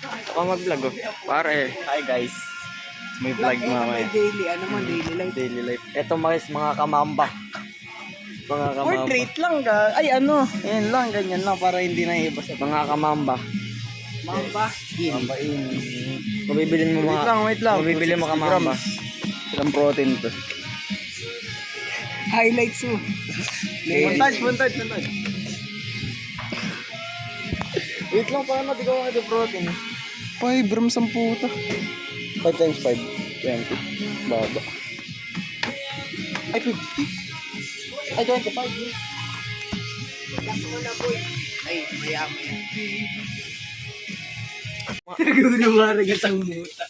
Ako mag-vlog oh. Pare. Hi guys. May vlog mamaya. Daily, ano mo, daily life. Daily life. Ito mga kamamba. Mga kamamba. Portrait lang ka. Ay ano. Yan lang. Ganyan lang. Para hindi na iba sa Mga kamamba. Mamba. Mamba in. Mabibilin mo mga... Wait lang. Mabibili mo kamamba. Ilang protein to. Highlights mo. Montage. Wait lang para matigaw ka ito protein. 5 grams ang puta. 5 times 5. 20. Baba. Ay, 50. Ay, 25. Lang mo na, boy. Ay, mayaman yan. Nagulungarig at ang muta.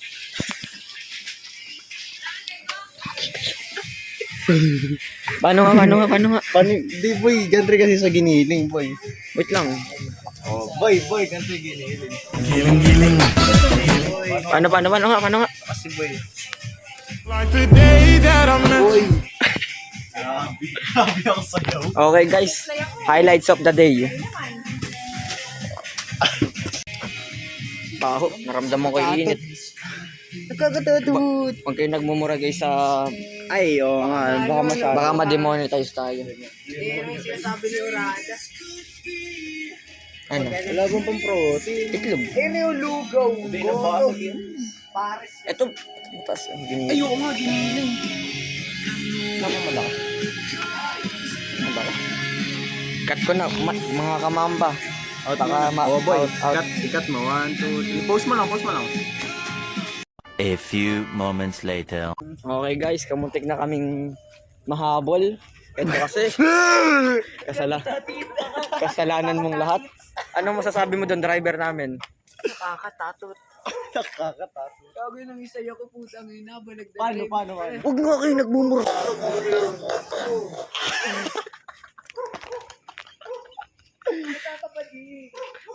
Paano nga? Di boy, gantry kasi sa giniling boy. Wait lang. Oh, boy, gantry giniling. Paano nga? Kasi boy. Like the day that I met Boy. Grabe ako sa'yo. Okay guys, highlights of the day. Baho, naramdaman ko yung init. Nakakatutut. Huwag kayo nagmumura guys sa... Ay, oo nga. Baka masyado. Baka ma-demonetize tayo. Eh, may sinasabi ni Urada. Ano? Wala bang pang protein? Itlog. Eh, may ulugaw. Hindi na basag yun. Pares. Ito, butas. Giniling. Ay, oo nga, giniling. Malaki. Cut ko na, mga kamamba. Out Baka oh boy, out. ikat mo. 1, 2, 3. Post mo lang. A few moments later. Okay guys, kamuntik na kaming mahabol. Ito kasi, kasalanan mong lahat. Anong masasabi mo doon, driver namin? Nakakatatot. Nakakatato. Gagawin ng isa ko putang ina ba nagdadrive. Paano? Huwag nga kayo nagmumura.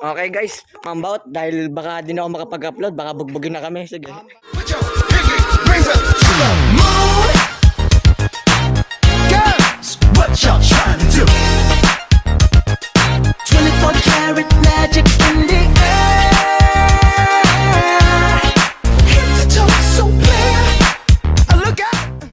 Okay guys, mambaut dahil baka di na ako makapag-upload, baka bugbugin na kami. Sige. Put your pinky rings up to the moon. Girls, what y'all